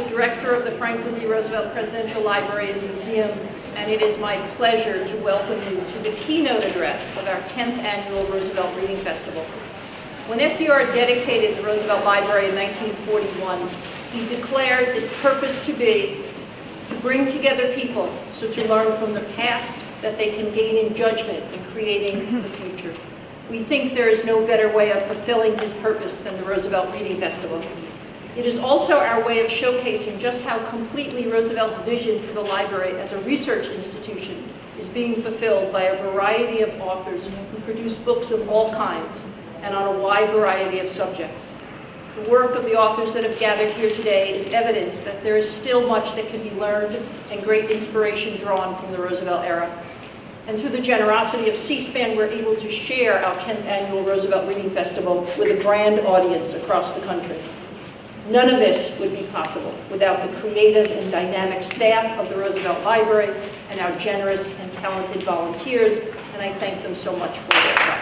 the director of the Franklin D. Roosevelt Presidential Library and Museum, and it is my pleasure to welcome you to the keynote address of our 10th annual Roosevelt Reading Festival. When FDR dedicated the Roosevelt Library in 1941, he declared its purpose to be to bring together people so to learn from the past that they can gain in judgment in creating the future. We think there is no better way of fulfilling his purpose than the Roosevelt Reading Festival. It is also our way of showcasing just how completely Roosevelt's vision for the library as a research institution is being fulfilled by a variety of authors who produce books of all kinds and on a wide variety of subjects. The work of the authors that have gathered here today is evidence that there is still much that can be learned and great inspiration drawn from the Roosevelt era. And through the generosity of C-SPAN, we're able to share our 10th annual Roosevelt Reading Festival with a grand audience across the country. None of this would be possible without the creative and dynamic staff of the Roosevelt Library and our generous and talented volunteers, and I thank them so much for their time.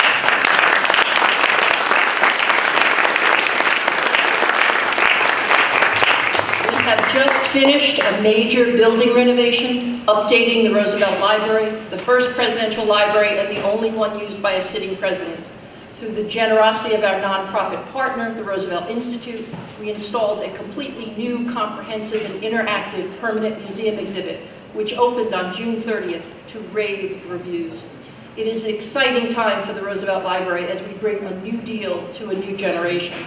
We have just finished a major building renovation, updating the Roosevelt Library, the first presidential library and the only one used by a sitting president. Through the generosity of our nonprofit partner, the Roosevelt Institute, we installed a completely new, comprehensive, and interactive permanent museum exhibit, which opened on June 30th to rave reviews. It is an exciting time for the Roosevelt Library as we bring a new deal to a new generation.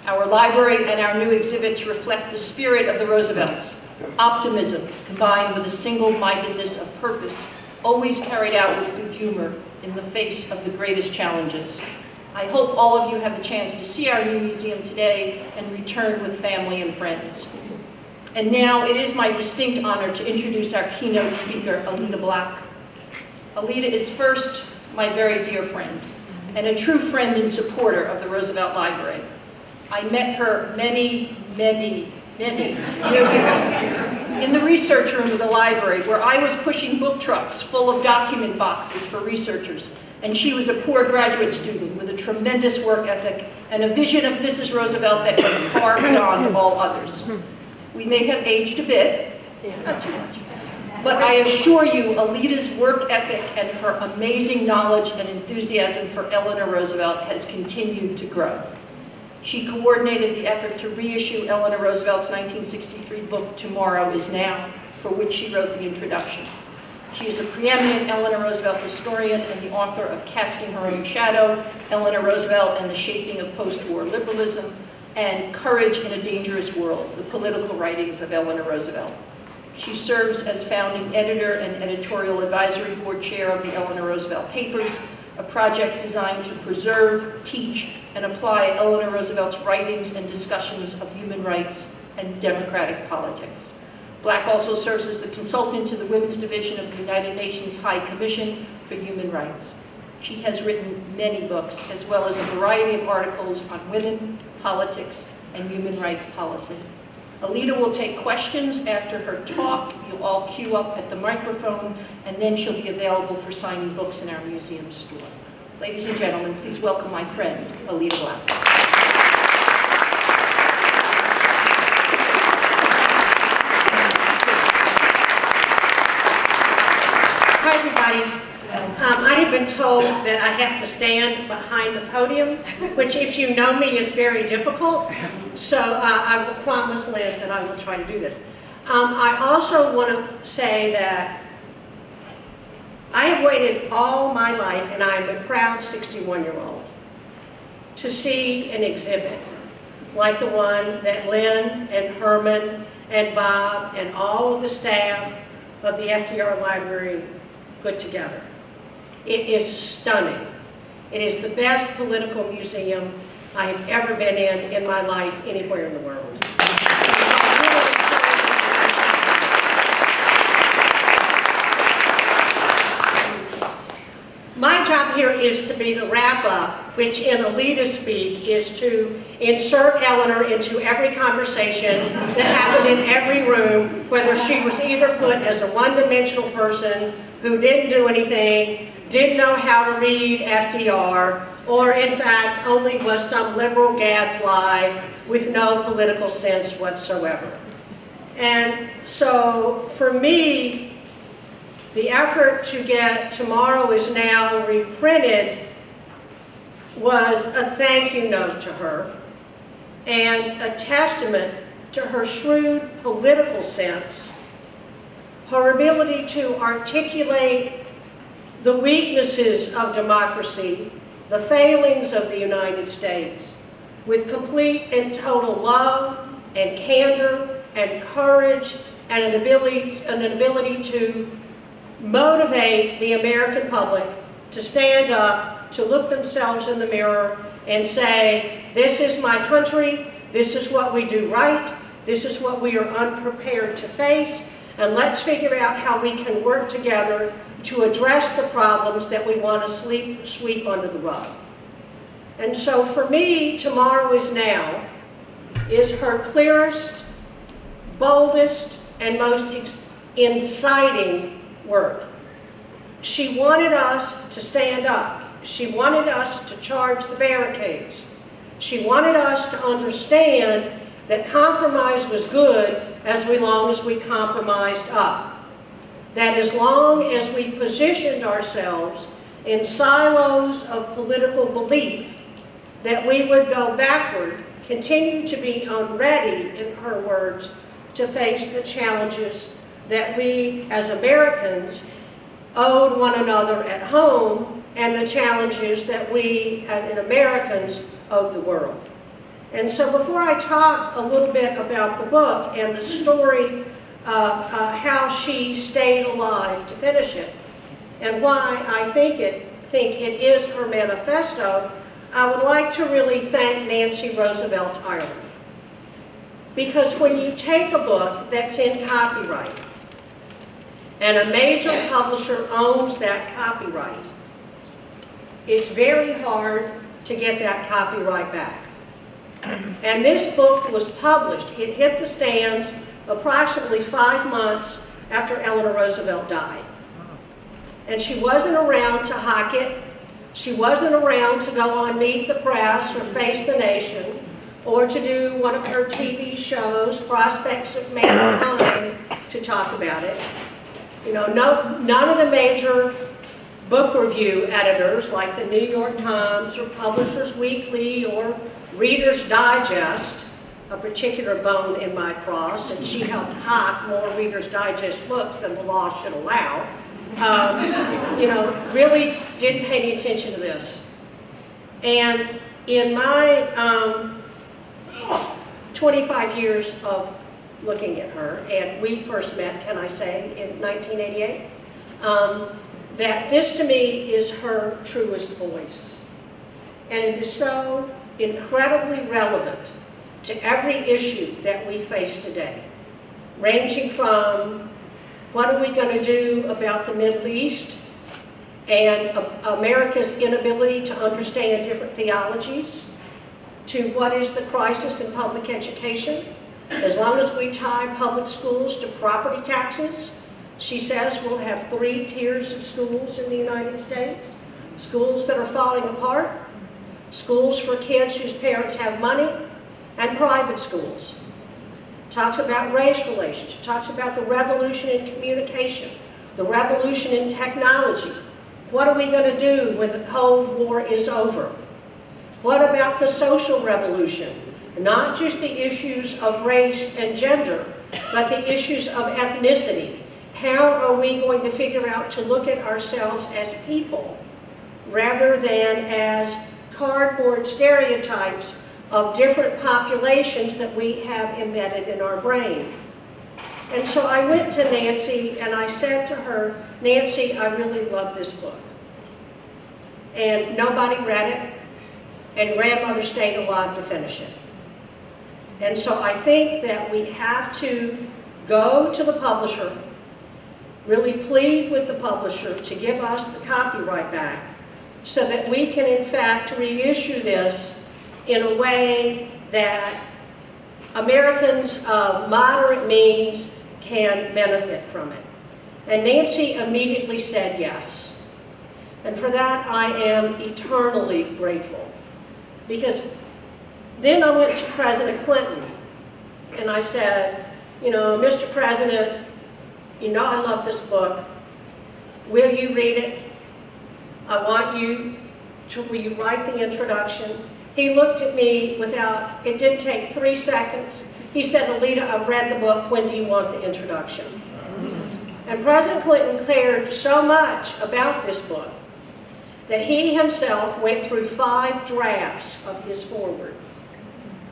Our library and our new exhibits reflect the spirit of the Roosevelts, optimism combined with a single-mindedness of purpose, always carried out with good humor in the face of the greatest challenges. I hope all of you have the chance to see our new museum today and return with family and friends. And now it is my distinct honor to introduce our keynote speaker, Allida Black. Allida is first my very dear friend and a true friend and supporter of the Roosevelt Library. I met her many years ago in the research room of the library, where I was pushing book trucks full of document boxes for researchers, and she was a poor graduate student with a tremendous work ethic and a vision of Mrs. Roosevelt that went far beyond all others. We may have aged a bit, not too much, but I assure you Allida's work ethic and her amazing knowledge and enthusiasm for Eleanor Roosevelt has continued to grow. She coordinated the effort to reissue Eleanor Roosevelt's 1963 book, Tomorrow Is Now, for which she wrote the introduction. She is a preeminent Eleanor Roosevelt historian and the author of Casting Her Own Shadow, Eleanor Roosevelt and the Shaping of Post-War Liberalism, and Courage in a Dangerous World, the political writings of Eleanor Roosevelt. She serves as founding editor and editorial advisory board chair of the Eleanor Roosevelt Papers, a project designed to preserve, teach, and apply Eleanor Roosevelt's writings and discussions of human rights and democratic politics. Black also serves as the consultant to the Women's Division of the United Nations High Commission for Human Rights. She has written many books, as well as a variety of articles on women, politics, and human rights policy. Allida will take questions after her talk. You'll all queue up at the microphone, and then she'll be available for signing books in our museum store. Ladies and gentlemen, please welcome my friend, Allida Black. Hi, everybody. I have been told that I have to stand behind the podium, which, if you know me, is very difficult. So I will promise Lynn that I will try to do this. I also want to say that I have waited all my life, and I am a proud 61-year-old, to see an exhibit like the one that Lynn and Herman and Bob and all of the staff of the FDR Library put together. It is stunning. It is the best political museum I have ever been in my life anywhere in the world. My job here is to be the wrap-up, which in Allida speak is to insert Eleanor into every conversation that happened in every room, whether she was either put as a one-dimensional person who didn't do anything, didn't know how to read FDR, or in fact only was some liberal gadfly with no political sense whatsoever. And so for me, the effort to get Tomorrow Is Now reprinted was a thank you note to her and a testament to her shrewd political sense, her ability to articulate the weaknesses of democracy, the failings of the United States, with complete and total love and candor and courage and an ability to motivate the American public to stand up, to look themselves in the mirror and say, this is my country, this is what we do right, this is what we are unprepared to face, and let's figure out how we can work together to address the problems that we want to sweep under the rug. And so for me, Tomorrow Is Now is her clearest, boldest, and most inciting work. She wanted us to stand up. She wanted us to charge the barricades. She wanted us to understand that compromise was good as long as we compromised up. That as long as we positioned ourselves in silos of political belief, that we would go backward, continue to be unready, in her words, to face the challenges that we as Americans owed one another at home and the challenges that we as Americans owed the world. And so before I talk a little bit about the book and the story of how she stayed alive to finish it, and why I think it is her manifesto, I would like to really thank Nancy Roosevelt Ireland. Because when you take a book that's in copyright, and a major publisher owns that copyright, it's very hard to get that copyright back. And this book was published. It hit the stands approximately 5 months after Eleanor Roosevelt died. And she wasn't around to hawk it. She wasn't around to go on Meet the Press or Face the Nation, or to do one of her TV shows, Prospects of Mankind, to talk about it. You know, none of the major book review editors like the New York Times or Publishers Weekly or Reader's Digest, a particular bone in my cross, and she helped hawk more Reader's Digest books than the law should allow, you know, really didn't pay any attention to this. And in my 25 years of looking at her, and we first met, can I say, in 1988, that this to me is her truest voice. And it is so incredibly relevant to every issue that we face today, ranging from what are we going to do about the Middle East and America's inability to understand different theologies, to what is the crisis in public education. As long as we tie public schools to property taxes, she says we'll have 3 tiers of schools in the United States. Schools that are falling apart, schools for kids whose parents have money, and private schools. Talks about race relations, talks about the revolution in communication, the revolution in technology. What are we going to do when the Cold War is over? What about the social revolution? Not just the issues of race and gender, but the issues of ethnicity. How are we going to figure out to look at ourselves as people rather than as cardboard stereotypes of different populations that we have embedded in our brain? And so I went to Nancy and I said to her, Nancy, I really love this book. And nobody read it, and grandmother stayed alive to finish it. And so I think that we have to go to the publisher, really plead with the publisher to give us the copyright back so that we can in fact reissue this in a way that Americans of moderate means can benefit from it. And Nancy immediately said yes. And for that I am eternally grateful. Because then I went to President Clinton and I said, you know, Mr. President, you know I love this book. Will you read it? I want you to rewrite the introduction. He looked at me without, it didn't take 3 seconds. He said, Allida, I've read the book, when do you want the introduction? And President Clinton cared so much about this book that he himself went through 5 drafts of his foreword.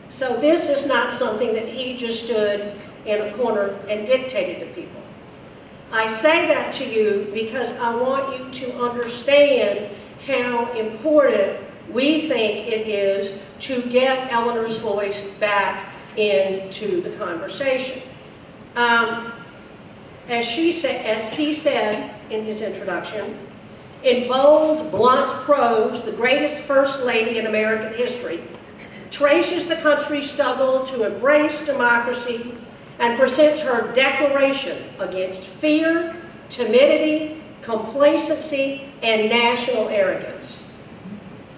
So this is not something that he just stood in a corner and dictated to people. I say that to you because I want you to understand how important we think it is to get Eleanor's voice back into the conversation. As he said in his introduction, in bold, blunt prose, the greatest First Lady in American history traces the country's struggle to embrace democracy and presents her declaration against fear, timidity, complacency, and national arrogance.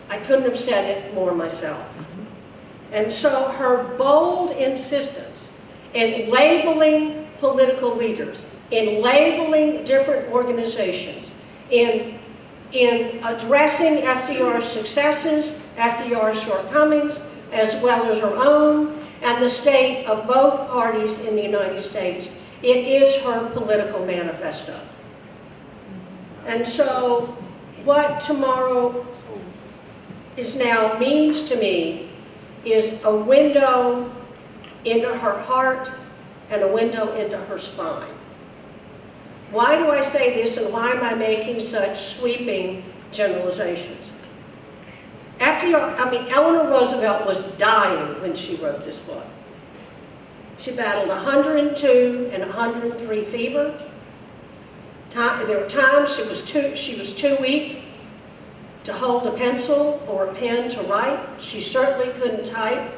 I couldn't have said it more myself. And so her bold insistence in labeling political leaders, in labeling different organizations, in addressing FDR's successes, FDR's shortcomings, as well as her own, and the state of both parties in the United States, it is her political manifesto. And so what tomorrow is now means to me is a window into her heart and a window into her spine. Why do I say this, and why am I making such sweeping generalizations? Eleanor Roosevelt was dying when she wrote this book. She battled 102 and 103 fever. There were times she was too weak to hold a pencil or a pen to write. She certainly couldn't type.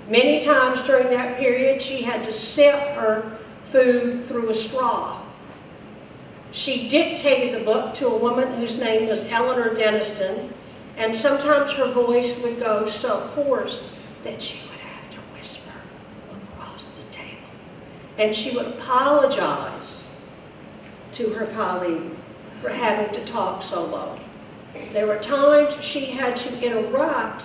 Many times during that period, she had to sip her food through a straw. She dictated the book to a woman whose name was Eleanor Denniston, and sometimes her voice would go so hoarse that she would have to whisper across the table. And she would apologize to her colleague for having to talk so low. There were times she had to interrupt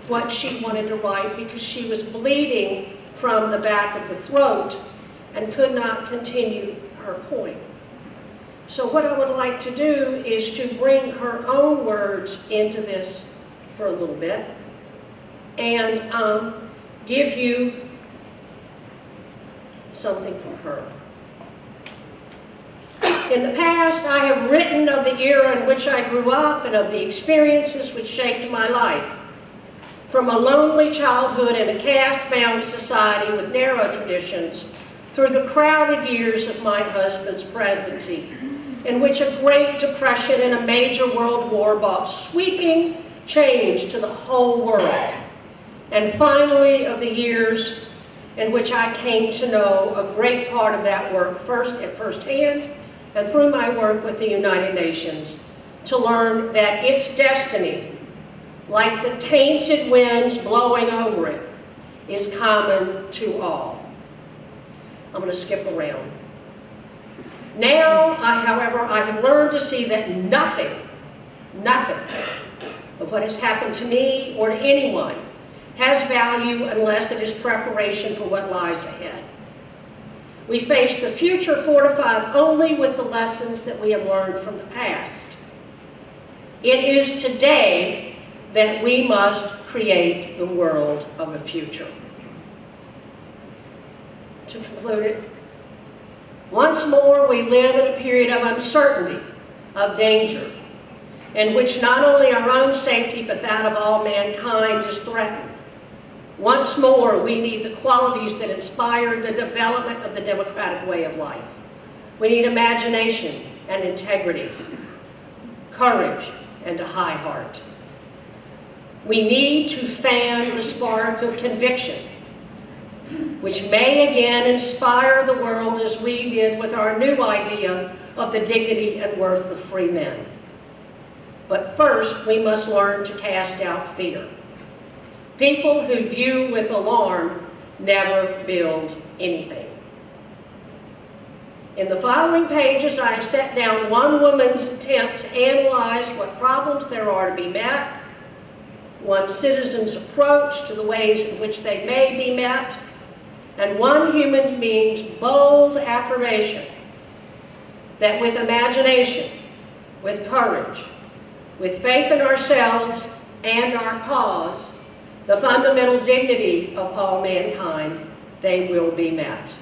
what she wanted to write because she was bleeding from the back of the throat and could not continue her point. So what I would like to do is to bring her own words into this for a little bit and give you something from her. In the past, I have written of the era in which I grew up and of the experiences which shaped my life. From a lonely childhood in a caste-bound society with narrow traditions, through the crowded years of my husband's presidency, in which a Great Depression and a major world war brought sweeping change to the whole world, and finally of the years in which I came to know a great part of that work at firsthand and through my work with the United Nations, to learn that its destiny, like the tainted winds blowing over it, is common to all. I'm going to skip around. Now, however, I have learned to see that nothing of what has happened to me or to anyone has value unless it is preparation for what lies ahead. We face the future fortified only with the lessons that we have learned from the past. It is today that we must create the world of the future. To conclude it, once more we live in a period of uncertainty, of danger, in which not only our own safety but that of all mankind is threatened. Once more we need the qualities that inspire the development of the democratic way of life. We need imagination and integrity, courage and a high heart. We need to fan the spark of conviction, which may again inspire the world as we did with our new idea of the dignity and worth of free men. But first, we must learn to cast out fear. People who view with alarm never build anything. In the following pages, I have set down one woman's attempt to analyze what problems there are to be met, one citizen's approach to the ways in which they may be met, and one human being's bold affirmation that with imagination, with courage, with faith in ourselves and our cause, the fundamental dignity of all mankind, they will be met.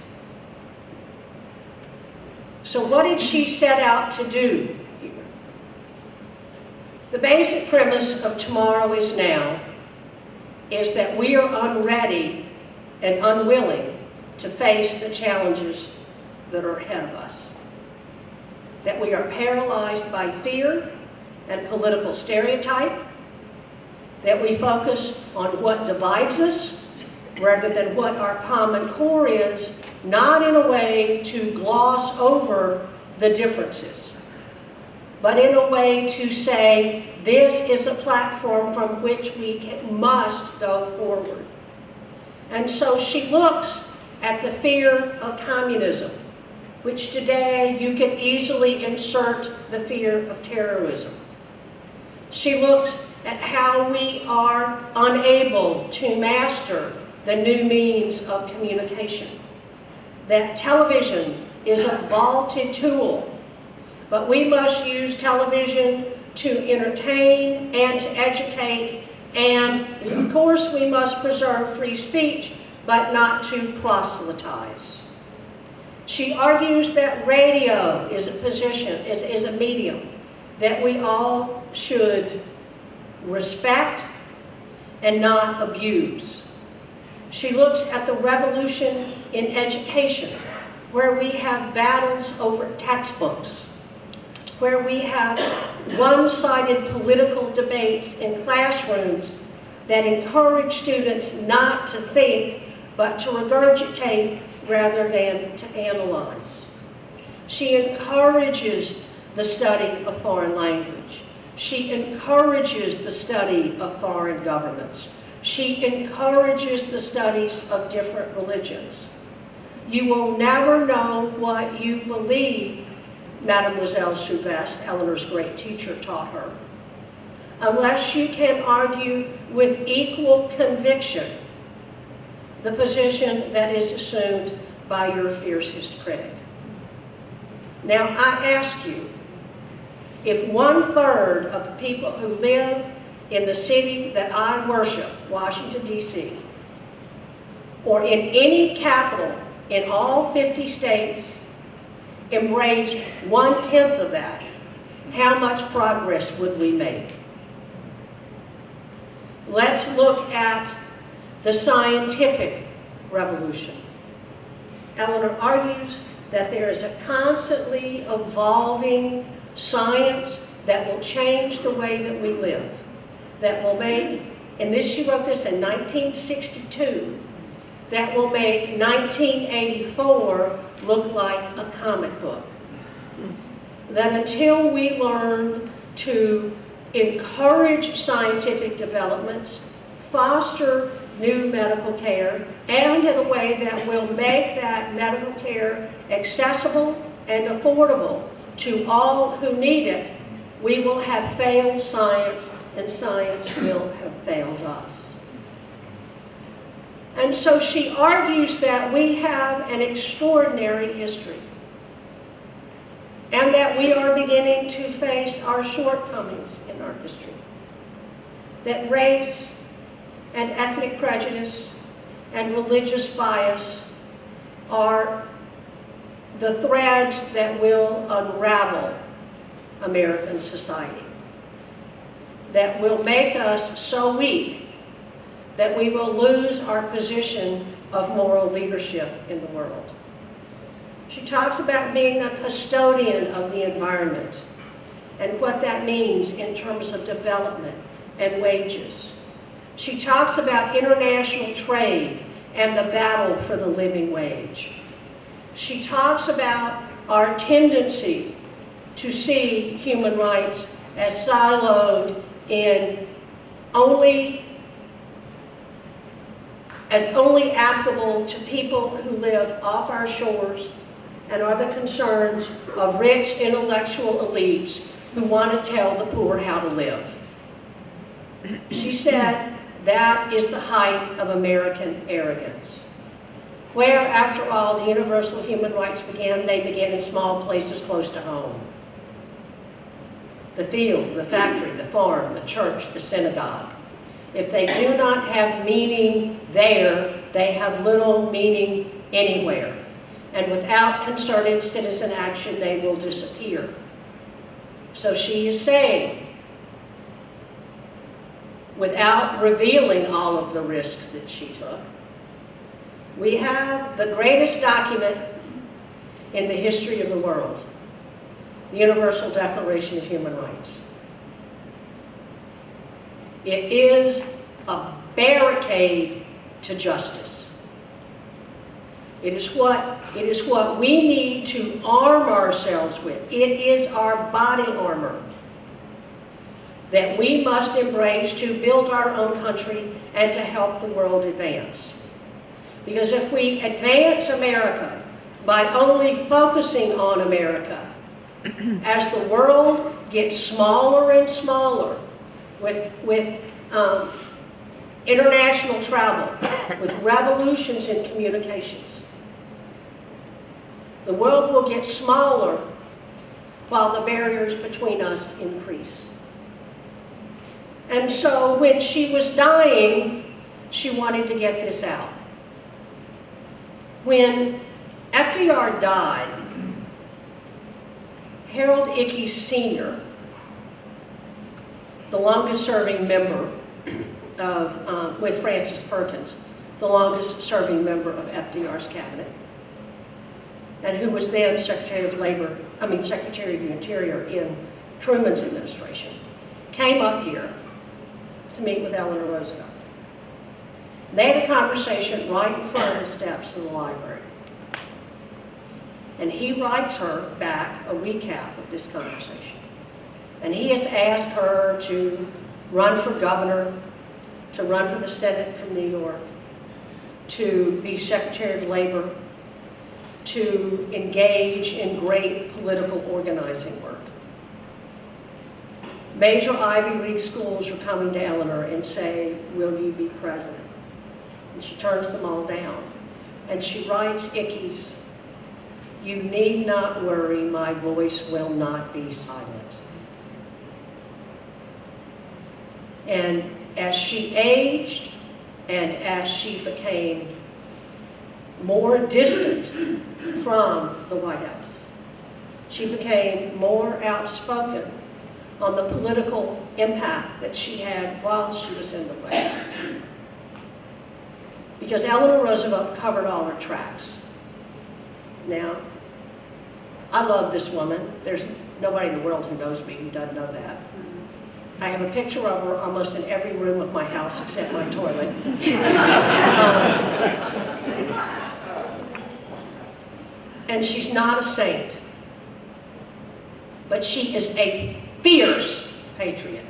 So what did she set out to do here? The basic premise of Tomorrow is Now is that we are unready and unwilling to face the challenges that are ahead of us. That we are paralyzed by fear and political stereotype, that we focus on what divides us rather than what our common core is, not in a way to gloss over the differences, but in a way to say, this is a platform from which we must go forward. And so she looks at the fear of communism, which today you can easily insert the fear of terrorism. She looks at how we are unable to master the new means of communication. That television is a vaulted tool, but we must use television to entertain and to educate, and of course we must preserve free speech, but not to proselytize. She argues that radio is a medium that we all should respect and not abuse. She looks at the revolution in education, where we have battles over textbooks, where we have one-sided political debates in classrooms that encourage students not to think, but to regurgitate rather than to analyze. She encourages the study of foreign language. She encourages the study of foreign governments. She encourages the studies of different religions. You will never know what you believe, Mademoiselle Souvestre, Eleanor's great teacher, taught her, unless you can argue with equal conviction the position that is assumed by your fiercest critic. Now, I ask you, if 1/3 of the people who live in the city that I worship, Washington, D.C., or in any capital in all 50 states, embraced 1/10 of that, how much progress would we make? Let's look at the scientific revolution. Eleanor argues that there is a constantly evolving science that will change the way that we live, that will make, and this, she wrote this in 1962, that will make 1984 look like a comic book. That until we learn to encourage scientific developments, foster new medical care, and in a way that will make that medical care accessible and affordable to all who need it, we will have failed science, and science will have failed us. And so she argues that we have an extraordinary history, and that we are beginning to face our shortcomings in our history. That race and ethnic prejudice and religious bias are the threads that will unravel American society, that will make us so weak that we will lose our position of moral leadership in the world. She talks about being a custodian of the environment and what that means in terms of development and wages. She talks about international trade and the battle for the living wage. She talks about our tendency to see human rights as siloed in only as only applicable to people who live off our shores and are the concerns of rich intellectual elites who want to tell the poor how to live. She said that is the height of American arrogance. Where, after all, the universal human rights began, they began in small places close to home. The field, the factory, the farm, the church, the synagogue. If they do not have meaning there, they have little meaning anywhere. And without concerted citizen action, they will disappear. So she is saying, without revealing all of the risks that she took, we have the greatest document in the history of the world, the Universal Declaration of Human Rights. It is a barricade to justice. It is what we need to arm ourselves with. It is our body armor that we must embrace to build our own country and to help the world advance. Because if we advance America by only focusing on America, as the world gets smaller and smaller with international travel, with revolutions in communications, the world will get smaller while the barriers between us increase. And so when she was dying, she wanted to get this out. When FDR died, Harold Ickes Sr., the longest-serving member of, with Francis Perkins, the longest-serving member of FDR's cabinet, and who was then Secretary of the Interior in Truman's administration, came up here to meet with Eleanor Roosevelt. They had a conversation right in front of the steps of the library. And he writes her back a recap of this conversation. And he has asked her to run for governor, to run for the Senate from New York, to be Secretary of Labor, to engage in great political organizing work. Major Ivy League schools are coming to Eleanor and say, "Will you be president?" And she turns them all down. And she writes Ickes, "You need not worry, my voice will not be silent." And as she aged and as she became more distant from the White House, she became more outspoken on the political impact that she had while she was in the White House. Because Eleanor Roosevelt covered all her tracks. Now, I love this woman. There's nobody in the world who knows me who doesn't know that. I have a picture of her almost in every room of my house except my toilet. And she's not a saint, but she is a fierce patriot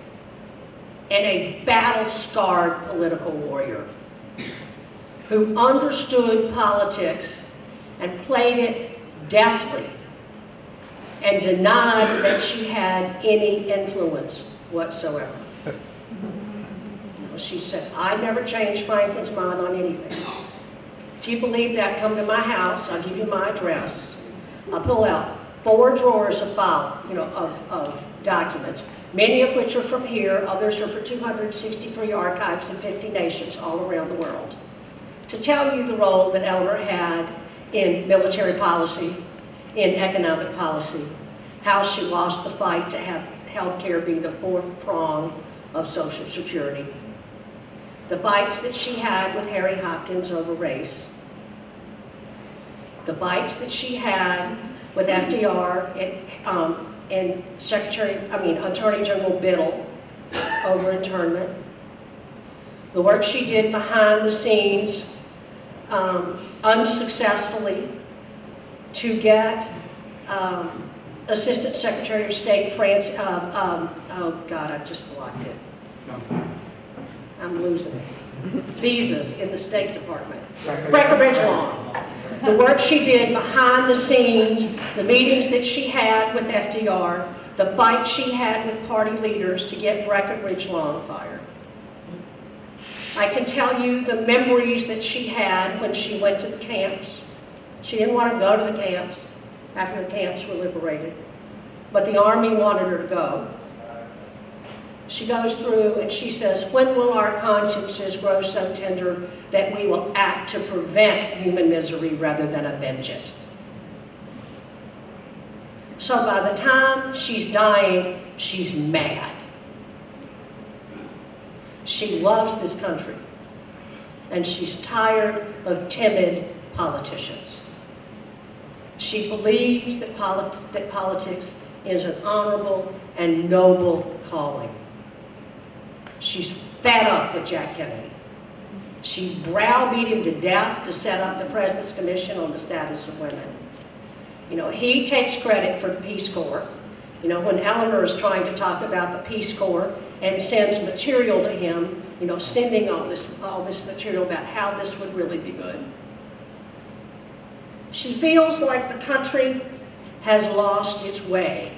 and a battle-scarred political warrior who understood politics and played it deftly and denied that she had any influence whatsoever. She said, "I never changed Franklin's mind on anything. If you believe that, come to my house. I'll give you my address. I'll pull out 4 drawers of files, of documents, many of which are from here. Others are for 263 archives in 50 nations all around the world, to tell you the role that Eleanor had in military policy, in economic policy, how she lost the fight to have health care be the 4th prong of Social Security, the fights that she had with Harry Hopkins over race, the fights that she had with FDR and Attorney General Biddle over internment, the work she did behind the scenes unsuccessfully to get Assistant Secretary of State oh God, I just blocked it. I'm losing it. visas in the State Department. Breckenridge Law. The work she did behind the scenes, the meetings that she had with FDR, the fight she had with party leaders to get Breckenridge Law fired. I can tell you the memories that she had when she went to the camps. She didn't want to go to the camps after the camps were liberated, but the Army wanted her to go. She goes through and she says, when will our consciences grow so tender that we will act to prevent human misery rather than avenge it? So by the time she's dying, she's mad. She loves this country, and she's tired of timid politicians. She believes that politics is an honorable and noble calling. She's fed up with Jack Kennedy. She browbeat him to death to set up the President's Commission on the Status of Women. You know, he takes credit for the Peace Corps. You know, when Eleanor is trying to talk about the Peace Corps and sends material to him, you know, sending all this material about how this would really be good. She feels like the country has lost its way.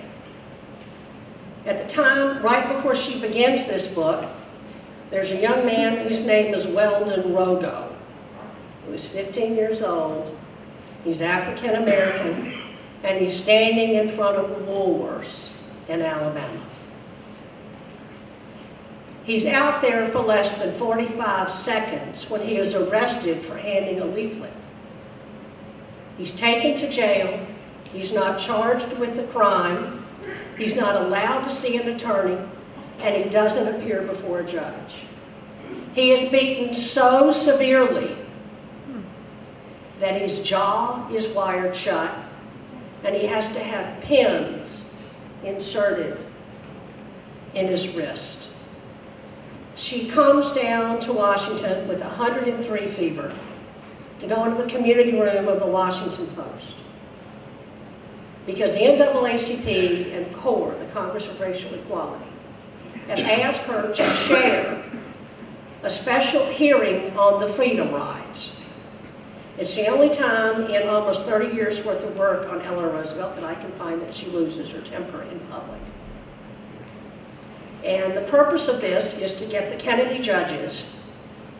At the time, right before she begins this book, there's a young man whose name is Weldon Rogo, who is 15 years old. He's African American, and he's standing in front of the Woolworths in Alabama. He's out there for less than 45 seconds when he is arrested for handing a leaflet. He's taken to jail. He's not charged with the crime. He's not allowed to see an attorney, and he doesn't appear before a judge. He is beaten so severely that his jaw is wired shut, and he has to have pins inserted in his wrist. She comes down to Washington with 103 fever to go into the community room of the Washington Post, because the NAACP and CORE, the Congress of Racial Equality, have asked her to chair a special hearing on the Freedom Rides. It's the only time in almost 30 years worth of work on Eleanor Roosevelt that I can find that she loses her temper in public. And the purpose of this is to get the Kennedy judges,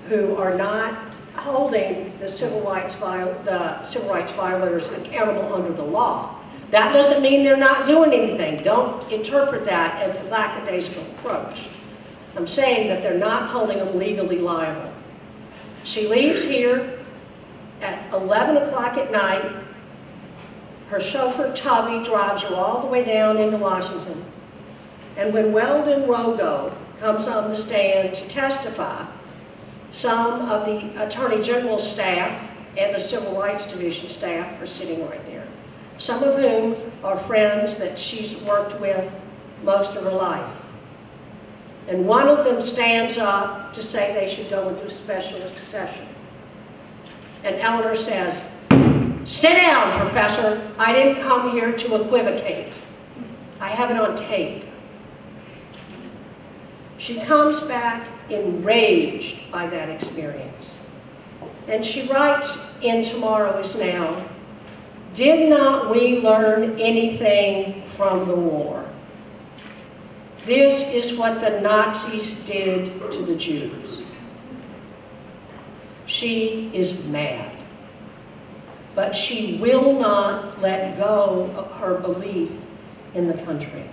who are not holding the civil rights violators accountable under the law. That doesn't mean they're not doing anything. Don't interpret that as a lackadaisical approach. I'm saying that they're not holding them legally liable. She leaves here at 11 o'clock at night. Her chauffeur, Tubby, drives her all the way down into Washington. And when Weldon Rogo comes on the stand to testify, some of the Attorney General's staff and the Civil Rights Division staff are sitting right there, some of whom are friends that she's worked with most of her life. And one of them stands up to say they should go into a special session. And Eleanor says, "Sit down, Professor. I didn't come here to equivocate. I have it on tape." She comes back enraged by that experience. And she writes in Tomorrow Is Now, "Did not we learn anything from the war? This is what the Nazis did to the Jews." She is mad, but she will not let go of her belief in the country.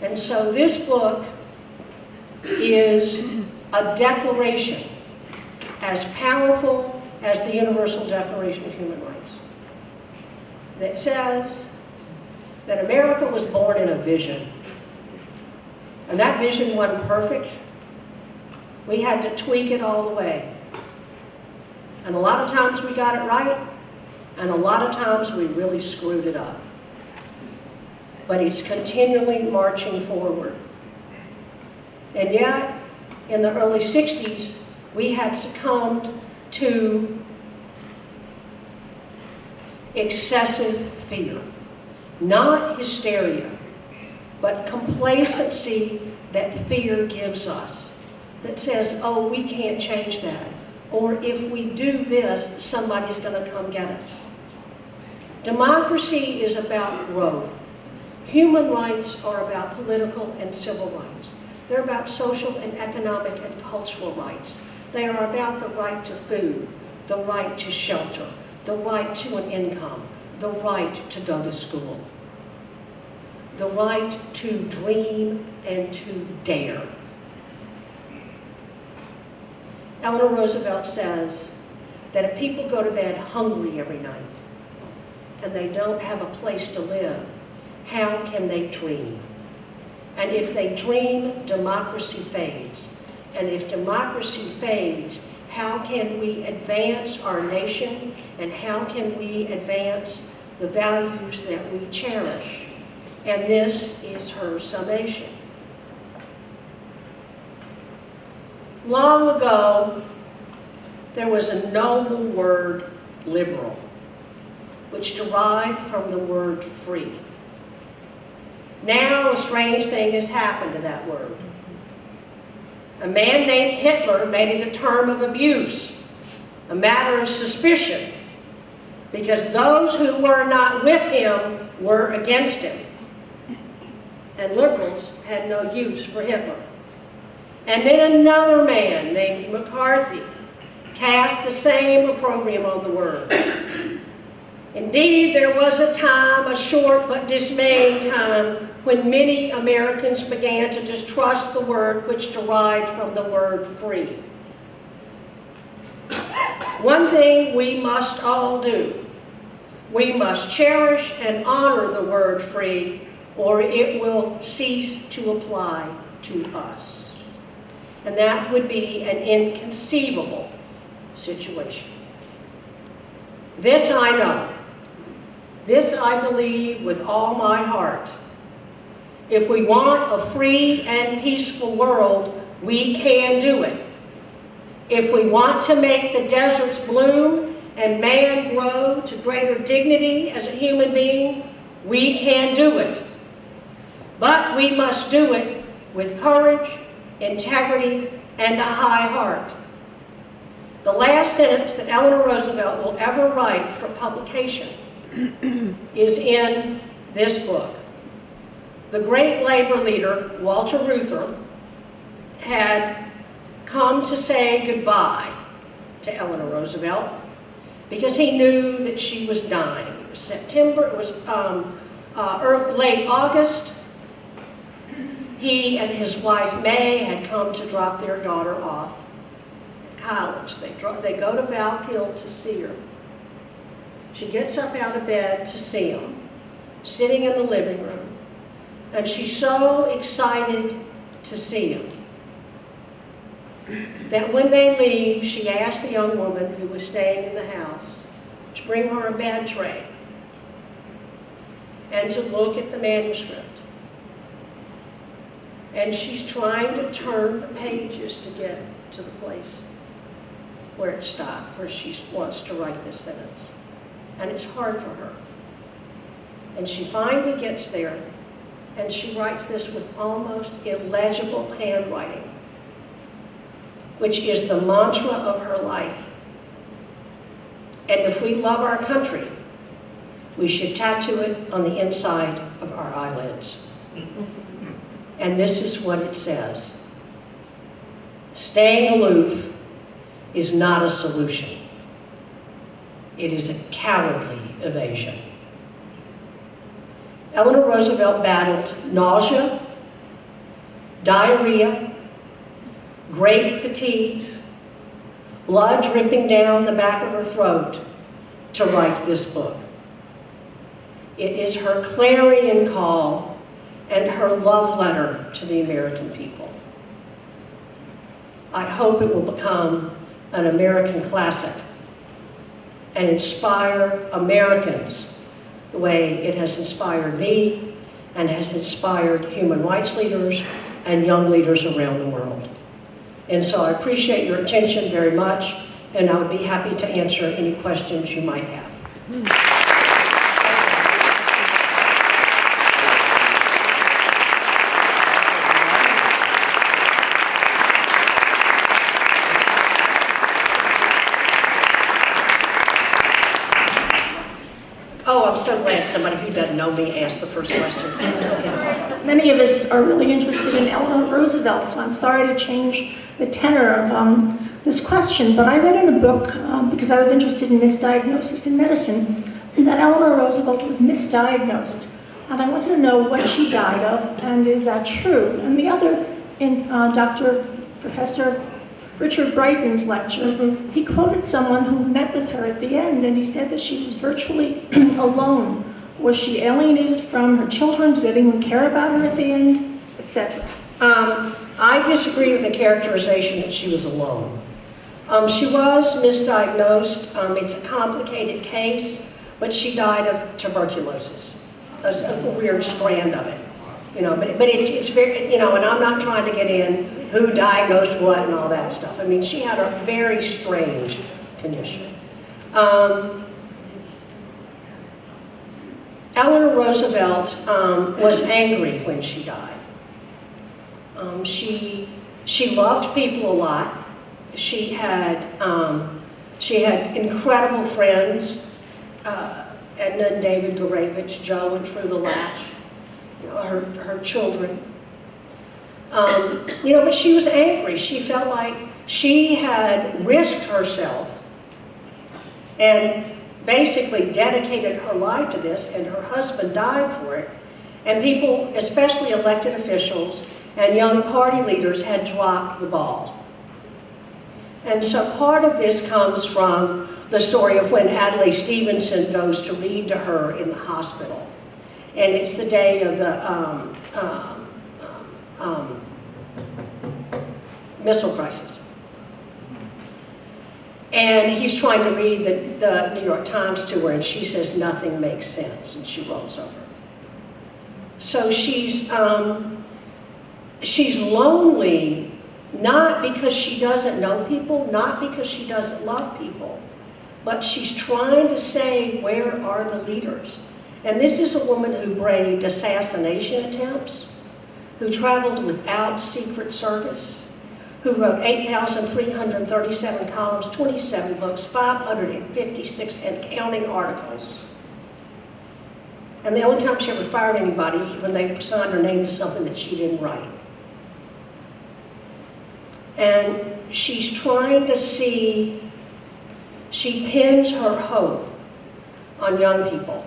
And so this book is a declaration as powerful as the Universal Declaration of Human Rights that says that America was born in a vision. And that vision wasn't perfect. We had to tweak it all the way. And a lot of times we got it right, and a lot of times we really screwed it up. But it's continually marching forward. And yet, in the early 60s, we had succumbed to excessive fear. Not hysteria, but complacency that fear gives us. that says, oh, we can't change that. Or if we do this, somebody's going to come get us. Democracy is about growth. Human rights are about political and civil rights. They're about social and economic and cultural rights. They are about the right to food, the right to shelter, the right to an income, the right to go to school, the right to dream and to dare. Eleanor Roosevelt says that if people go to bed hungry every night and they don't have a place to live, how can they dream? And if they dream, democracy fades. And if democracy fades, how can we advance our nation and how can we advance the values that we cherish? And this is her summation. Long ago, there was a noble word, liberal, which derived from the word free. Now a strange thing has happened to that word. A man named Hitler made it a term of abuse, a matter of suspicion, because those who were not with him were against him. And liberals had no use for Hitler. And then another man named McCarthy cast the same opprobrium on the word. Indeed, there was a time, a short but dismaying time, when many Americans began to distrust the word which derived from the word free. One thing we must all do, we must cherish and honor the word free, or it will cease to apply to us. And that would be an inconceivable situation. This I know. This I believe with all my heart. If we want a free and peaceful world, we can do it. If we want to make the deserts bloom and man grow to greater dignity as a human being, we can do it. But we must do it with courage, integrity, and a high heart. The last sentence that Eleanor Roosevelt will ever write for publication is in this book. The great labor leader, Walter Reuther, had come to say goodbye to Eleanor Roosevelt because he knew that she was dying. It was September, it was late August. He and his wife, May, had come to drop their daughter off at college. They go to Valkill to see her. She gets up out of bed to see him, sitting in the living room, and she's so excited to see him that when they leave, she asks the young woman who was staying in the house to bring her a bed tray and to look at the manuscript. And she's trying to turn the pages to get to the place where it stopped, where she wants to write this sentence. And it's hard for her. And she finally gets there, and she writes this with almost illegible handwriting, which is the mantra of her life. And if we love our country, we should tattoo it on the inside of our eyelids. And this is what it says: staying aloof is not a solution. It is a cowardly evasion. Eleanor Roosevelt battled nausea, diarrhea, great fatigues, blood dripping down the back of her throat to write this book. It is her clarion call and her love letter to the American people. I hope it will become an American classic and inspire Americans the way it has inspired me and has inspired human rights leaders and young leaders around the world. And so I appreciate your attention very much, and I would be happy to answer any questions you might have. know me ask the first question. Many of us are really interested in Eleanor Roosevelt, so I'm sorry to change the tenor of this question, but I read in a book, because I was interested in misdiagnosis in medicine, that Eleanor Roosevelt was misdiagnosed. And I wanted to know what she died of, and is that true? And the other, in Professor Richard Brighton's lecture, he quoted someone who met with her at the end, and he said that she was virtually alone. Was she alienated from her children? Did anyone care about her at the end, etc.? I disagree with the characterization that she was alone. She was misdiagnosed. It's a complicated case, but she died of tuberculosis, a weird strand of it. But it's very, and I'm not trying to get in who diagnosed what and all that stuff. I mean, she had a very strange condition. Eleanor Roosevelt was angry when she died. She loved people a lot. She had incredible friends, Edna and David Goravich, Joe and Truda Latch, her children. But she was angry. She felt like she had risked herself and basically dedicated her life to this, and her husband died for it. And people, especially elected officials and young party leaders, had dropped the ball. And so part of this comes from the story of when Adlai Stevenson goes to read to her in the hospital. And it's the day of the missile crisis. And he's trying to read the New York Times to her, and she says nothing makes sense, and she rolls over. So she's lonely, not because she doesn't know people, not because she doesn't love people, but she's trying to say, where are the leaders? And this is a woman who braved assassination attempts, who traveled without Secret Service, who wrote 8,337 columns, 27 books, 556 and counting articles. And the only time she ever fired anybody was when they signed her name to something that she didn't write. And she's trying to see, she pins her hope on young people.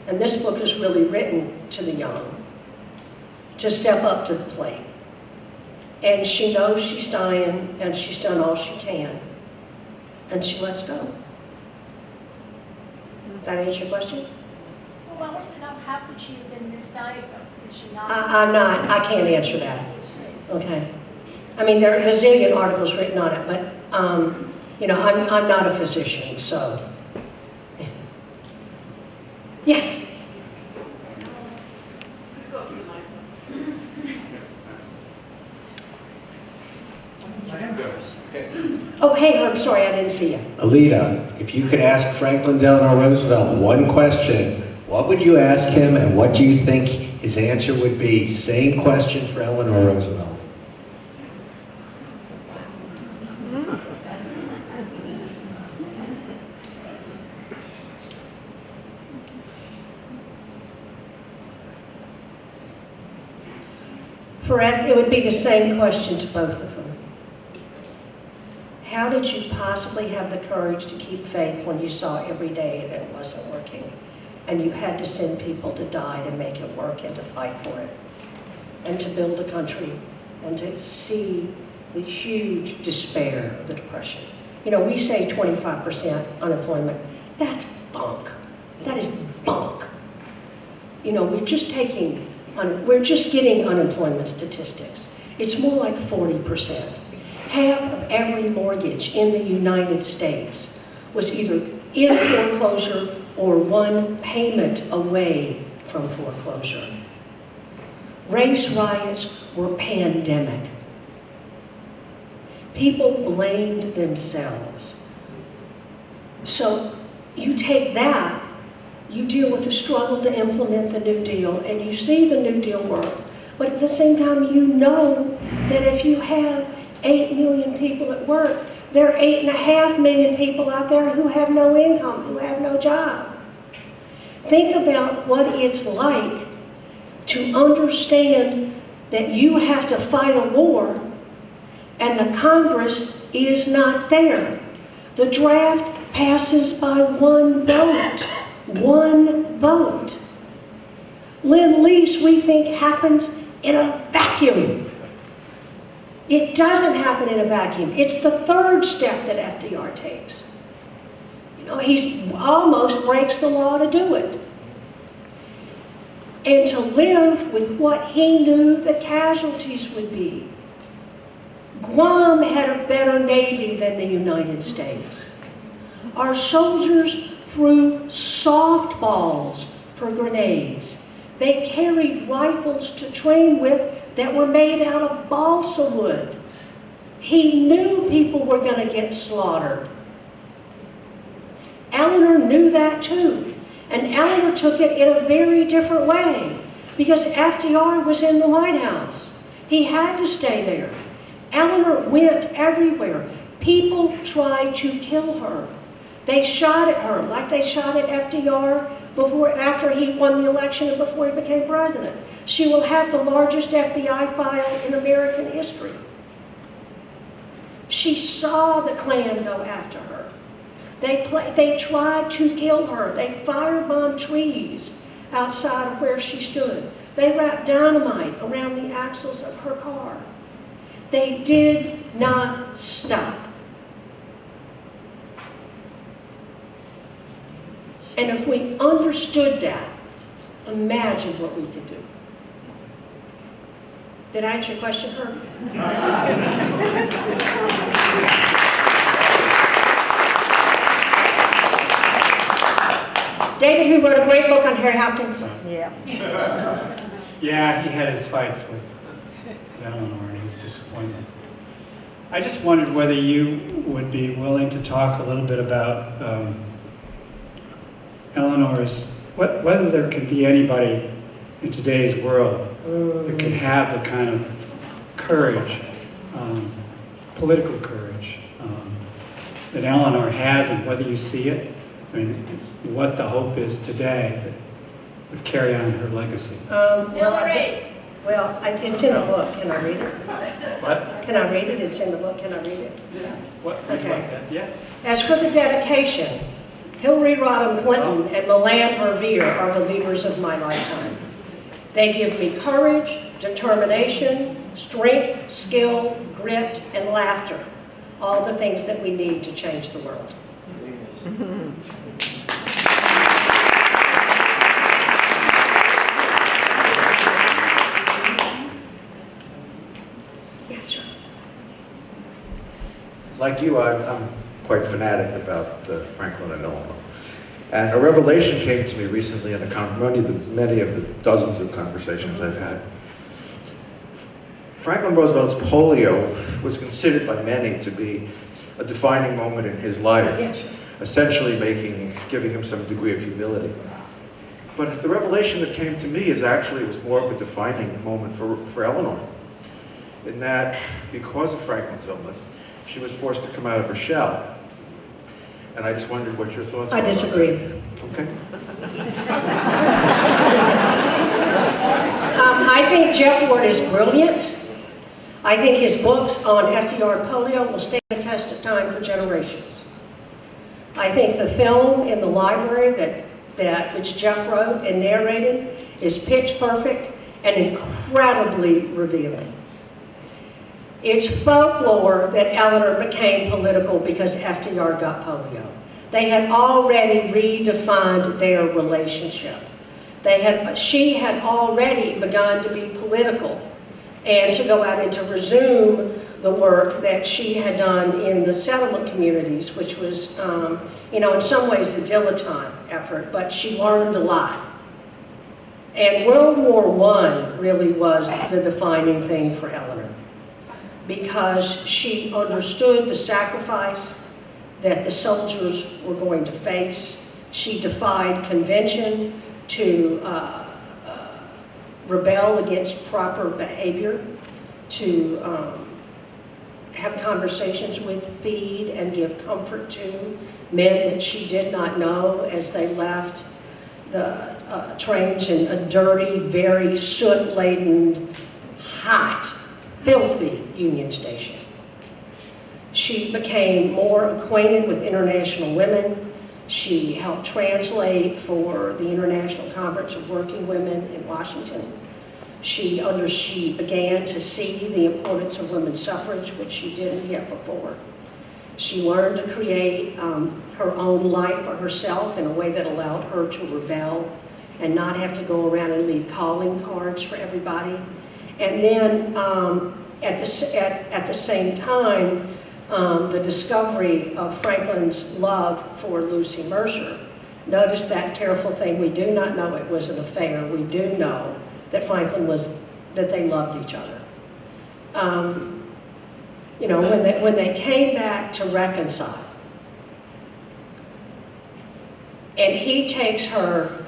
And this book is really written to the young, to step up to the plate. And she knows she's dying, and she's done all she can. And she lets go. That answer your question? Well, I wanted to know, how could she have been misdiagnosed? Did she not? I can't answer that. Okay. I mean, there are a gazillion articles written on it, but, I'm not a physician, so. Yes? Oh, hey, Herb, sorry, I didn't see you. Allida, if you could ask Franklin Delano Roosevelt one question, what would you ask him, and what do you think his answer would be? Same question for Eleanor Roosevelt. It would be the same question to both of them. How did you possibly have the courage to keep faith when you saw every day that it wasn't working, and you had to send people to die to make it work and to fight for it, and to build a country, and to see the huge despair of the Depression? We say 25% unemployment. That's bunk. That is bunk. We're just getting unemployment statistics. It's more like 40%. Half of every mortgage in the United States was either in foreclosure or one payment away from foreclosure. Race riots were pandemic. People blamed themselves. So you take that, you deal with the struggle to implement the New Deal, and you see the New Deal work. But at the same time, you know that if you have 8 million people at work, there are 8.5 million people out there who have no income, who have no job. Think about what it's like to understand that you have to fight a war and the Congress is not there. The draft passes by one vote. One vote. Lend-lease, we think, happens in a vacuum. It doesn't happen in a vacuum. It's the third step that FDR takes. You know, he almost breaks the law to do it. And to live with what he knew the casualties would be. Guam had a better Navy than the United States. Our soldiers threw softballs for grenades. They carried rifles to train with that were made out of balsa wood. He knew people were going to get slaughtered. Eleanor knew that too. And Eleanor took it in a very different way because FDR was in the White House. He had to stay there. Eleanor went everywhere. People tried to kill her. They shot at her like they shot at FDR after he won the election and before he became president. She will have the largest FBI file in American history. She saw the Klan go after her. They tried to kill her. They firebombed trees outside of where she stood. They wrapped dynamite around the axles of her car. They did not stop. And if we understood that, imagine what we could do. Did I answer your question, Herb? David, who wrote a great book on Harry Hopkins. Yeah. Yeah, he had his fights with Eleanor and his disappointments. I just wondered whether you would be willing to talk a little bit about Eleanor's, whether there could be anybody in today's world that can have the kind of courage, political courage, that Eleanor has, and whether you see it. I mean, what the hope is today that would carry on her legacy. It's in the book. Can I read it? What? Can I read it? It's in the book. Can I read it? Yeah. What? Would you like that? Yeah. As for the dedication, Hillary Rodham Clinton and Milan Verveer are the leaders of my lifetime. They give me courage, determination, strength, skill, grit, and laughter. All the things that we need to change the world. Like you, I'm quite fanatic about Franklin and Eleanor. And a revelation came to me recently in many of the dozens of conversations I've had. Franklin Roosevelt's polio was considered by many to be a defining moment in his life, essentially giving him some degree of humility. But the revelation that came to me is actually it was more of a defining moment for Eleanor, in that because of Franklin's illness, she was forced to come out of her shell. And I just wondered what your thoughts were. I disagree. Okay. I think Jeff Ward is brilliant. I think his books on FDR polio will stand the test of time for generations. I think the film in the library which Jeff wrote and narrated is pitch perfect and incredibly revealing. It's folklore that Eleanor became political because FDR got polio. They had already redefined their relationship. She had already begun to be political and to go out and to resume the work that she had done in the settlement communities, which was, in some ways a dilettante effort, but she learned a lot. And World War I really was the defining thing for Eleanor, because she understood the sacrifice that the soldiers were going to face. She defied convention to rebel against proper behavior, to have conversations with, feed, and give comfort to men that she did not know as they left trains in a dirty, very soot-laden, hot, filthy Union Station. She became more acquainted with international women. She helped translate for the International Conference of Working Women in Washington. She began to see the importance of women's suffrage, which she didn't yet before. She learned to create her own life for herself in a way that allowed her to rebel and not have to go around and leave calling cards for everybody. And then at the same time, the discovery of Franklin's love for Lucy Mercer. Notice that careful thing. We do not know it was an affair. We do know that that they loved each other. You know, when they came back to reconcile, and he takes her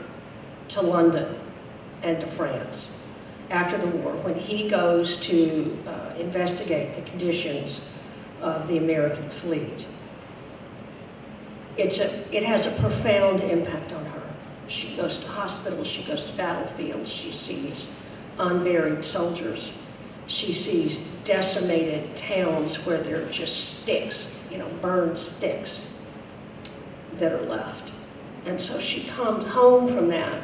to London and to France after the war, when he goes to investigate the conditions of the American fleet, it has a profound impact on her. She goes to hospitals, she goes to battlefields, she sees unburied soldiers. She sees decimated towns where there are just sticks, you know, burned sticks that are left. And so she comes home from that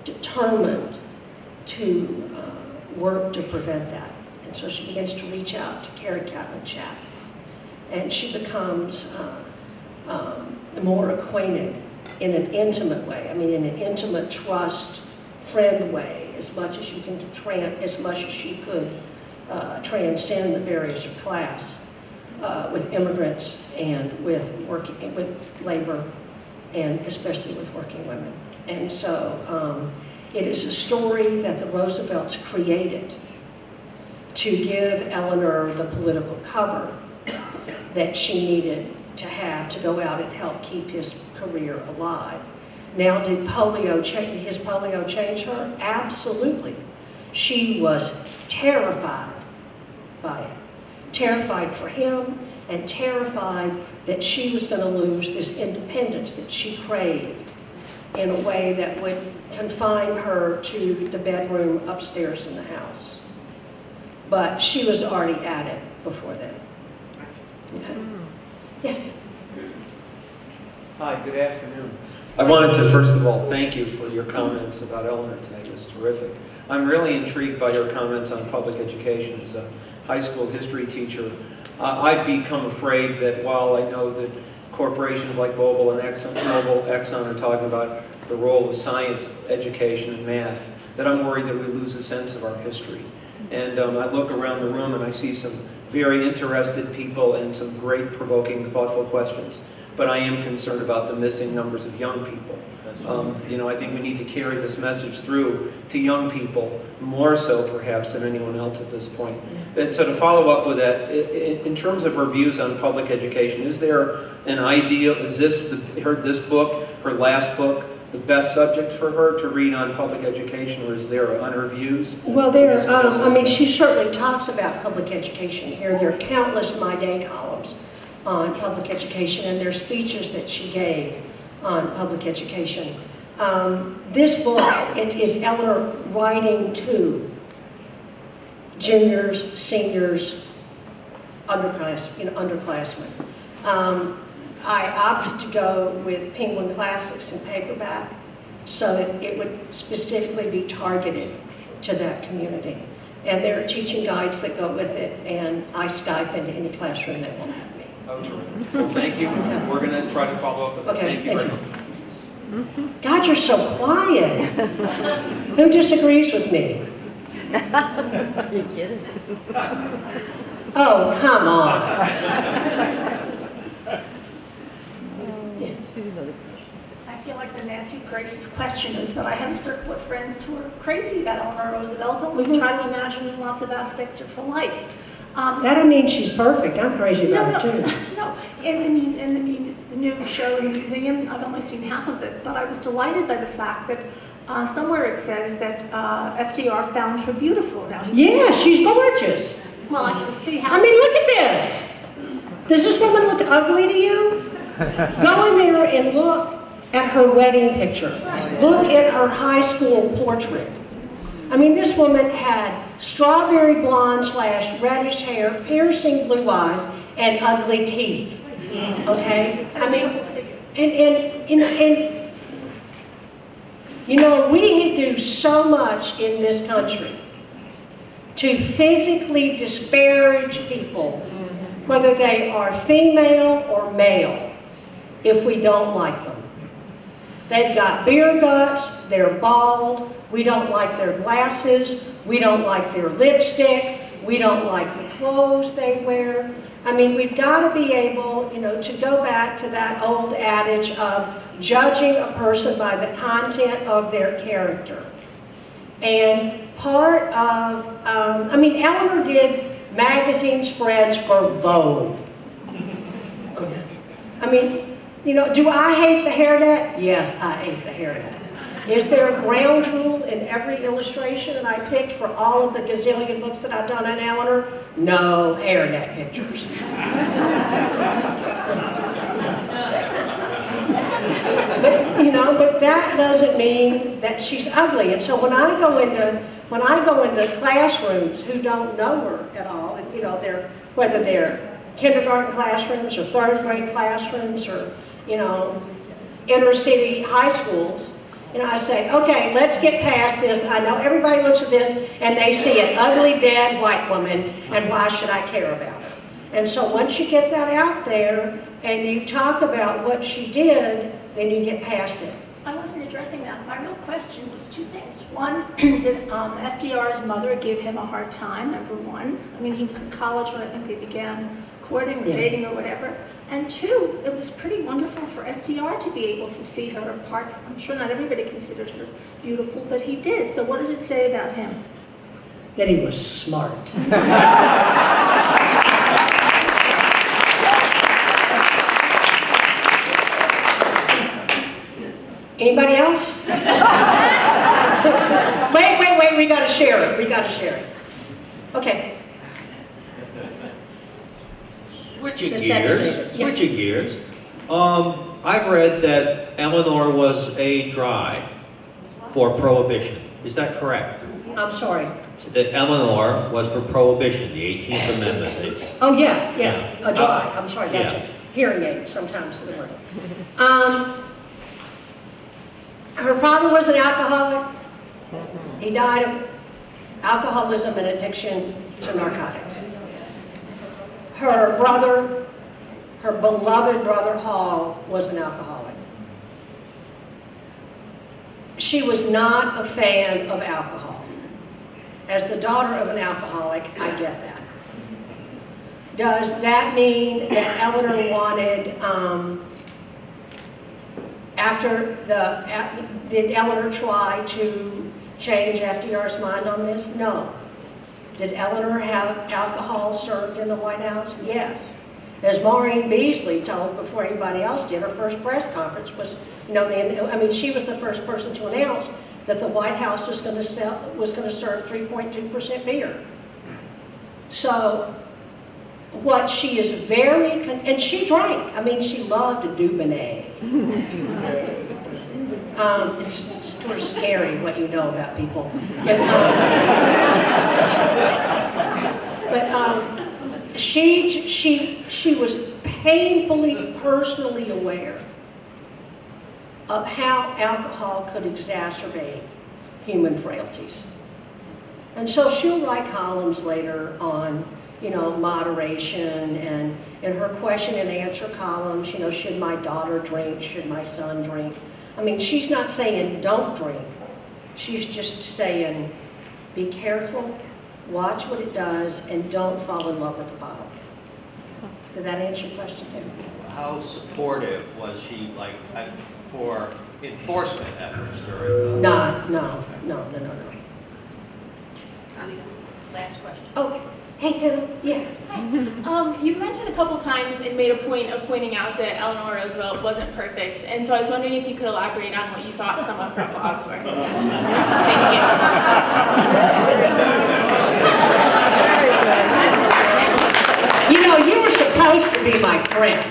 determined to work to prevent that. And so she begins to reach out to Carrie Catman Chaff. And she becomes more acquainted in an intimate way. I mean, in an intimate trust, friend way, as much as you can as much as she could transcend the barriers of class with immigrants and with labor, and especially with working women. And so it is a story that the Roosevelts created to give Eleanor the political cover that she needed to have to go out and help keep his career alive. Now, did his polio change her? Absolutely. She was terrified by it. Terrified for him, and terrified that she was going to lose this independence that she craved in a way that would confine her to the bedroom upstairs in the house. But she was already at it before then. Okay. Yes? Hi, good afternoon. I wanted to first of all thank you for your comments about Eleanor today. It was terrific. I'm really intrigued by your comments on public education. As a high school history teacher, I've become afraid that while I know that corporations like Mobil and Exxon are talking about the role of science, education, and math, that I'm worried that we lose a sense of our history. And I look around the room and I see some very interested people and some great, provoking, thoughtful questions. But I am concerned about the missing numbers of young people. You know, I think we need to carry this message through to young people, more so perhaps than anyone else at this point. And so to follow up with that, in terms of her views on public education, is there an ideal, is this book, her last book, the best subject for her to read on public education, or is there on her views? Well, I mean, she certainly talks about public education here. There are countless My Day columns on public education, and there are speeches that she gave on public education. This book, it is Eleanor writing to juniors, seniors, underclassmen. I opted to go with Penguin Classics in paperback so that it would specifically be targeted to that community. And there are teaching guides that go with it, and I Skype into any classroom that will have me. Oh, terrific. Well, thank you. We're going to try to follow up with that. Okay, Thank you very much. God, you're so quiet. Who disagrees with me? Oh, come on. I feel like the Nancy Grace question is that I have a circle of friends who are crazy about Eleanor Roosevelt, and we try to imagine in lots of aspects of her life. That doesn't mean she's perfect. I'm crazy about her too. No, in the new show in the museum, I've only seen half of it, but I was delighted by the fact that somewhere it says that FDR found her beautiful. Now, Yeah, she's gorgeous. well, I can see how. I mean, look at this. Does this woman look ugly to you? Go in there and look at her wedding picture. Look at her high school portrait. I mean, this woman had strawberry blonde / reddish hair, piercing blue eyes, and ugly teeth. Okay? I mean, and you know, we do so much in this country to physically disparage people, whether they are female or male, if we don't like them. They've got beer guts, they're bald, we don't like their glasses, we don't like their lipstick, we don't like the clothes they wear. I mean, we've got to be able, you know, to go back to that old adage of judging a person by the content of their character. And part of, I mean, Eleanor did magazine spreads for Vogue. I mean, you know, do I hate the hairnet? Yes, I hate the hairnet. Is there a ground rule in every illustration that I picked for all of the gazillion books that I've done on Eleanor? No hairnet pictures. But, you know, but that doesn't mean that she's ugly. And so when I go into classrooms who don't know her at all, and, you know, whether they're kindergarten classrooms or third grade classrooms or, you know, inner city high schools, you know, I say, okay, let's get past this. I know everybody looks at this and they see an ugly, dead white woman, and why should I care about her? And so once you get that out there and you talk about what she did, then you get past it. I wasn't addressing that. My real question was two things. One, did FDR's mother give him a hard time, number one? I mean, he was in college when I think they began courting or dating or whatever. And two, it was pretty wonderful for FDR to be able to see her apart. I'm sure not everybody considered her beautiful, but he did. So what does it say about him? That he was smart. Anybody else? wait, we gotta share it. Okay. Switching The second gears. I've read that Eleanor was a dry for Prohibition. Is that correct? I'm sorry. That Eleanor was for Prohibition, the 18th Amendment. Oh, yeah, Yeah. a dry. I'm sorry, that's Yeah. a hearing aid sometimes to the word. Her father was an alcoholic. He died of alcoholism and addiction to narcotics. Her brother, her beloved brother Hall, was an alcoholic. She was not a fan of alcohol. As the daughter of an alcoholic, I get that. Does that mean that Eleanor wanted, did Eleanor try to change FDR's mind on this? No. Did Eleanor have alcohol served in the White House? Yes. As Maureen Beasley told before anybody else did, her first press conference was, you know, she was the first person to announce that the White House was going to serve 3.2% beer. So, what she is and she drank. I mean, she loved a Dubonnet. It's sort of scary what you know about people. But she was painfully, personally aware of how alcohol could exacerbate human frailties. And so she'll write columns later on, you know, moderation, and in her question and answer columns, you know, should my daughter drink, should my son drink? I mean, she's not saying don't drink. She's just saying be careful, watch what it does, and don't fall in love with the bottle. Did that answer your question, Tim? How supportive was she, like, for enforcement efforts during the... No. Last question. Oh, hey, Hannah, yeah. You mentioned a couple times and made a point of pointing out that Eleanor Roosevelt wasn't perfect, and so I was wondering if you could elaborate on what you thought some of her flaws were. Thank you. You know, you were supposed to be my friend.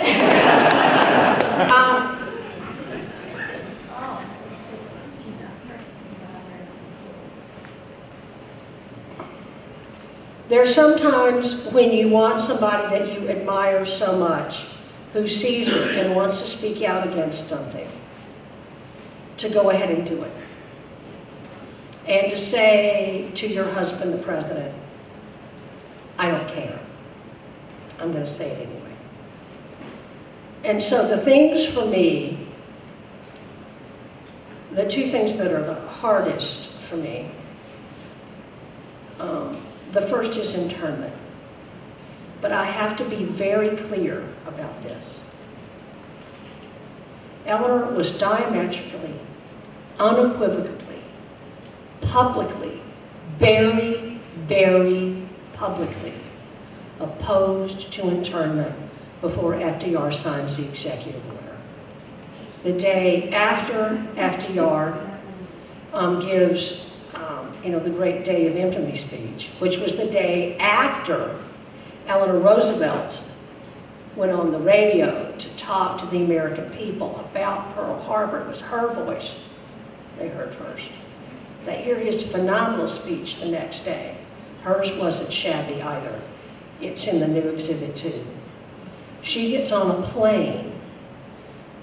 There's sometimes when you want somebody that you admire so much, who sees it and wants to speak out against something, to go ahead and do it. And to say to your husband, the president, I don't care. I'm going to say it anyway. And so the things for me, the two things that are the hardest for me, the first is internment. But I have to be very clear about this. Eleanor was diametrically, unequivocally, publicly, very, very publicly opposed to internment before FDR signs the executive order. The day after FDR gives the great day of infamy speech, which was the day after Eleanor Roosevelt went on the radio to talk to the American people about Pearl Harbor. It was her voice they heard first. They hear his phenomenal speech the next day. Hers wasn't shabby either. It's in the new exhibit too. She gets on a plane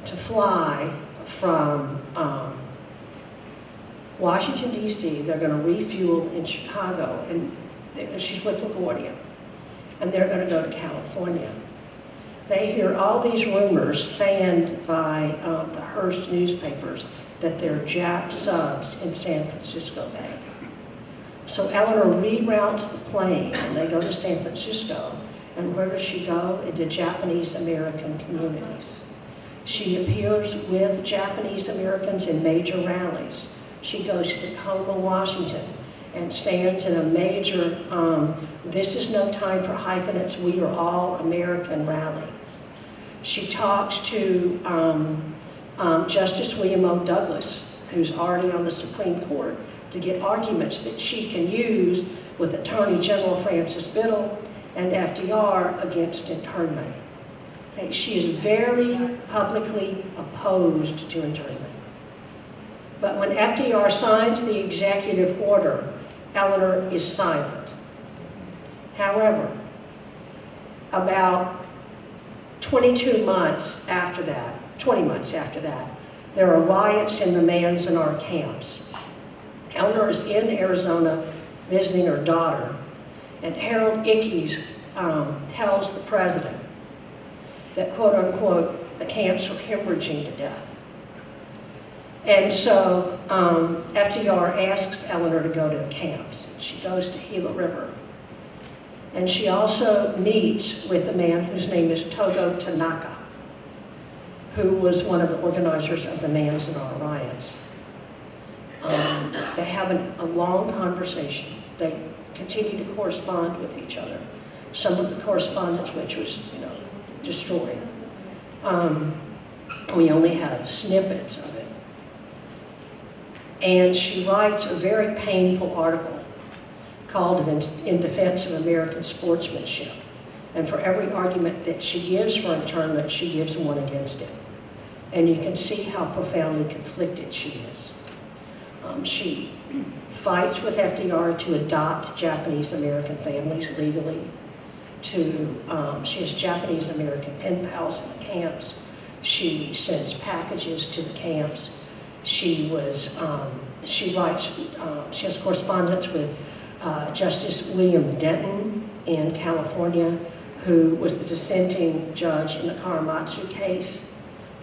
to fly from Washington, D.C. They're going to refuel in Chicago, and she's with LaGuardia, and they're going to go to California. They hear all these rumors fanned by the Hearst newspapers that there are Jap subs in San Francisco Bay. So Eleanor reroutes the plane, and they go to San Francisco. And where does she go? Into Japanese American communities. She appears with Japanese Americans in major rallies. She goes to Tacoma, Washington, and stands in a major, this is no time for hyphenates, we are all American rally. She talks to Justice William O. Douglas, who's already on the Supreme Court, to get arguments that she can use with Attorney General Francis Biddle and FDR against internment. Okay, she is very publicly opposed to internment. But when FDR signs the executive order, Eleanor is silent. However, about 20 months after that, there are riots in the Manzanar camps. Eleanor is in Arizona visiting her daughter, and Harold Ickes tells the president that, quote unquote, the camps are hemorrhaging to death. And so FDR asks Eleanor to go to the camps. She goes to Gila River. And she also meets with a man whose name is Togo Tanaka, who was one of the organizers of the Manzanar riots. They have a long conversation. They continue to correspond with each other. Some of the correspondence which was, destroyed. We only have snippets of it. And she writes a very painful article called In Defense of American Sportsmanship. And for every argument that she gives for internment, she gives one against it. And you can see how profoundly conflicted she is. She fights with FDR to adopt Japanese American families legally. She has Japanese American pen pals in the camps. She sends packages to the camps. She has correspondence with Justice William Denton in California, who was the dissenting judge in the Karamatsu case,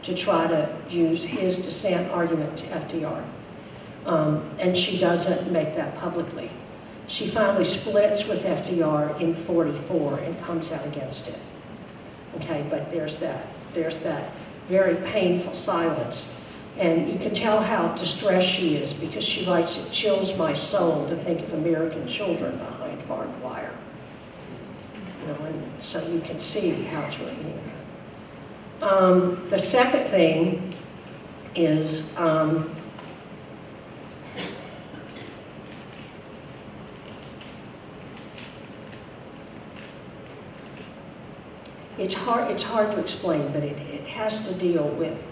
to try to use his dissent argument to FDR. And she doesn't make that publicly. She finally splits with FDR in '44 and comes out against it. Okay, but there's that very painful silence. And you can tell how distressed she is, because she writes, "It chills my soul to think of American children behind barbed wire." And so you can see how it's written. The second thing is it's hard to explain, but it has to deal with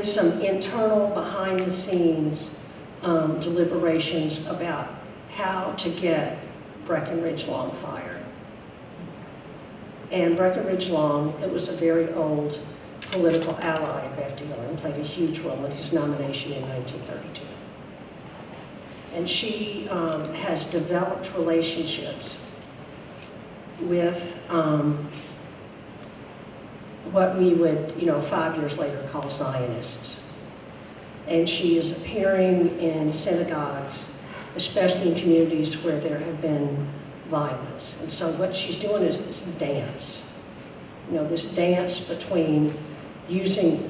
some internal, behind-the-scenes deliberations about how to get Breckenridge Long fire. And Breckenridge Long, it was a very old political ally of FDR and played a huge role in his nomination in 1932. And she has developed relationships with what we would, 5 years later call Zionists. And she is appearing in synagogues, especially in communities where there have been violence. And so what she's doing is this dance. This dance between using,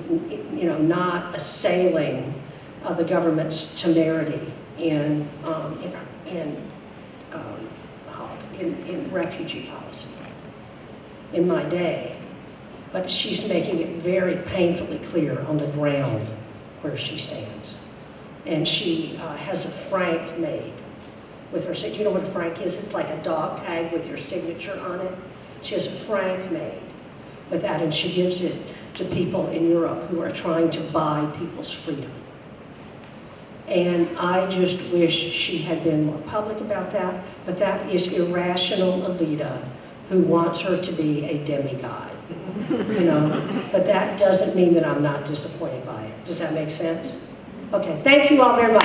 not assailing the government's temerity in refugee policy in my day. But she's making it very painfully clear on the ground where she stands. And she has a frank made with her, do you know what a frank is? It's like a dog tag with your signature on it. She has a frank made with that, and she gives it to people in Europe who are trying to buy people's freedom. And I just wish she had been more public about that, but that is irrational Allida who wants her to be a demigod, But that doesn't mean that I'm not disappointed by it. Does that make sense? Okay, thank you all very much.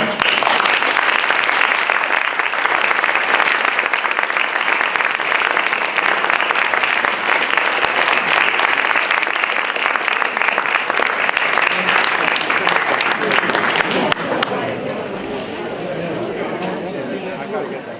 I gotta get that.